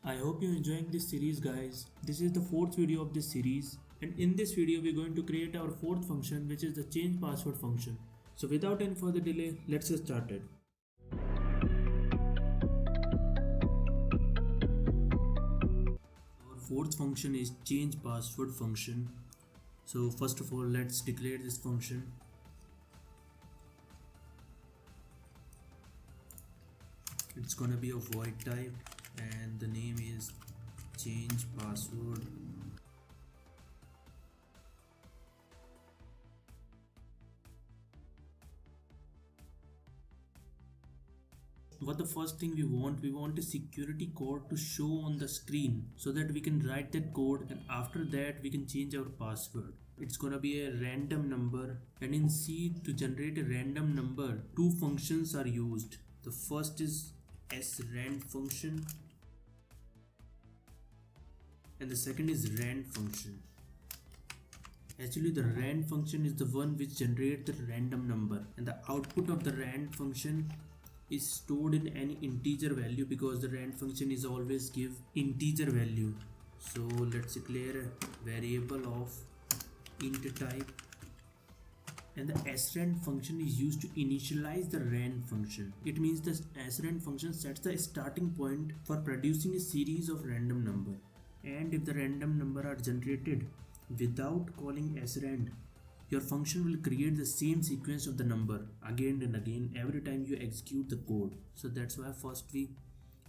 I hope you're enjoying this series, guys. This is the fourth video of this series, and in this video we're going to create our fourth function, which is the change password function. So without any further delay, let's get started. Our fourth function is change password function. So first of all, let's declare this function. It's gonna be a void type and the name is change password. What the first thing we want a security code to show on the screen so that we can write that code, and after that we can change our password. It's gonna be a random number, and in C, to generate a random number, two functions are used. The first is srand function and the second is rand function. Actually, the rand function is the one which generates the random number, and the output of the rand function is stored in any integer value because the rand function is always give integer value. So let's declare a variable of int type, and the srand function is used to initialize the rand function. It means the srand function sets the starting point for producing a series of random number, and if the random number are generated without calling srand, your function will create the same sequence of the number again and again every time you execute the code. So that's why first we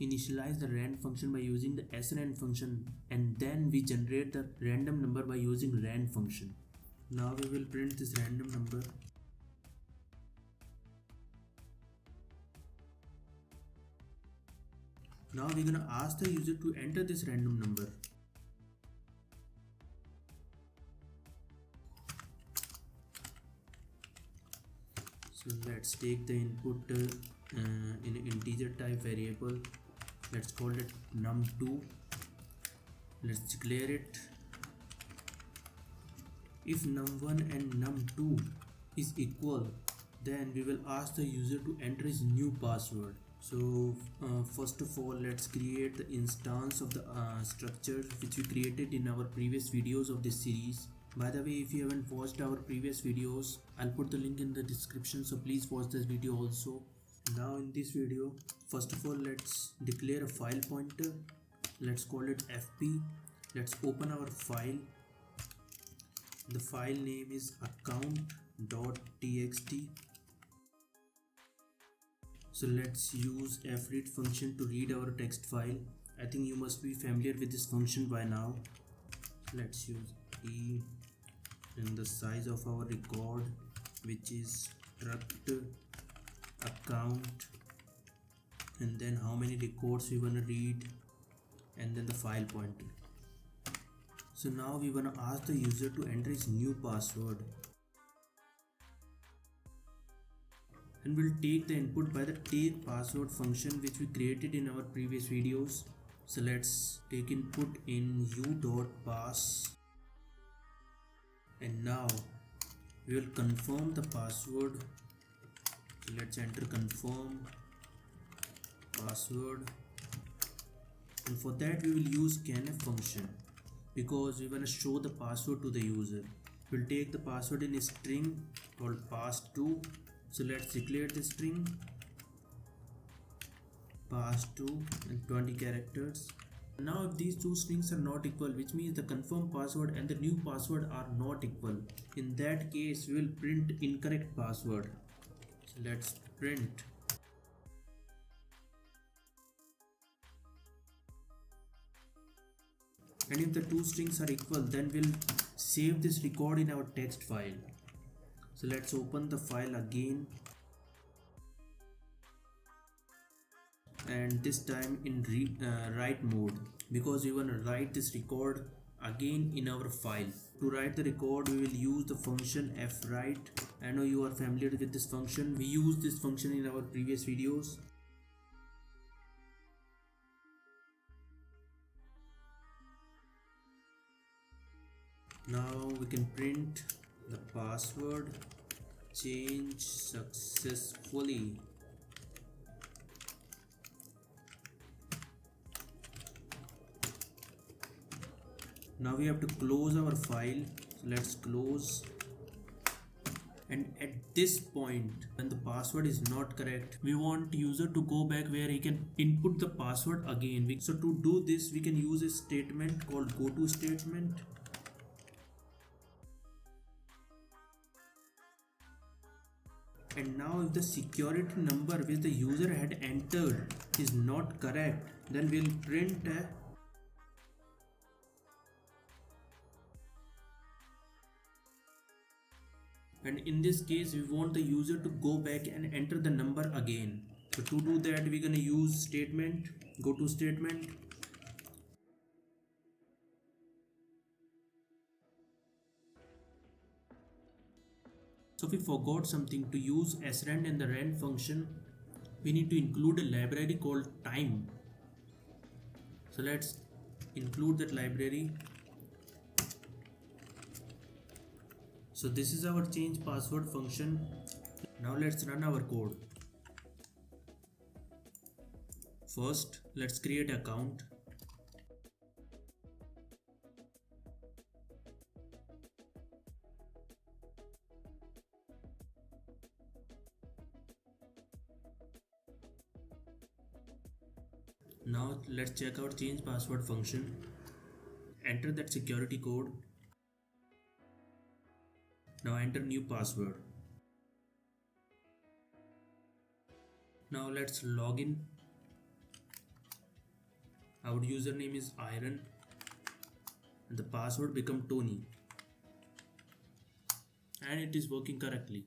initialize the rand function by using the srand function, and then we generate the random number by using rand function. Now we will print this random number. Now we're gonna ask the user to enter this random number. So let's take the input in an integer type variable. Let's call it num2. Let's declare it. If num1 and num2 is equal, then we will ask the user to enter his new password. So first of all, let's create the instance of the structure which we created in our previous videos of this series. By the way, if you haven't watched our previous videos, I'll put the link in the description, so please watch this video also. Now in this video, first of all, let's declare a file pointer. Let's call it fp. Let's open our file. The file name is account.txt. So let's use fread function to read our text file. I think you must be familiar with this function by now. Let's use e, and the size of our record, which is struct account, and then how many records we want to read, and then the file pointer. So now we want to ask the user to enter his new password, and we'll take the input by the take password function which we created in our previous videos. So let's take input in u.pass, and now we will confirm the password. So let's enter confirm password, and for that we will use scanf function because we want to show the password to the user. We'll take the password in a string called pass2. So let's declare the string pass2 and 20 characters. Now if these two strings are not equal, which means the confirmed password and the new password are not equal, in that case we will print incorrect password. So let's print and if the two strings are equal, then we'll save this record in our text file. So let's open the file again, and this time in write mode because we want to write this record again in our file. To write the record, we will use the function fwrite. I know you are familiar with this function. We used this function in our previous videos. Now we can print the password change successfully. Now we have to close our file. So let's close. And at this point, when the password is not correct, we want user to go back where he can input the password again. So to do this, we can use a statement called goto statement. And now if the security number which the user had entered is not correct, then we'll print a and in this case we want the user to go back and enter the number again. So to do that, we're gonna use statement goto statement. So we forgot something. To use srand in the rand function, we need to include a library called time. So let's include that library. So this is our change password function. Now let's run our code. First, let's create an account. Now let's check our change password function. Enter that security code. Now enter new password. Now let's log in. Our username is Iron and the password become Tony, and it is working correctly.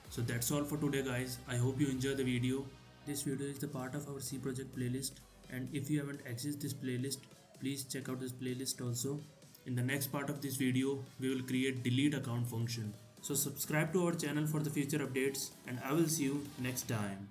So that's all for today, guys. I hope you enjoy the video. This video is the part of our C project playlist, and if you haven't accessed this playlist, please check out this playlist also. In the next part of this video, we will create delete account function. So subscribe to our channel for the future updates, and I will see you next time.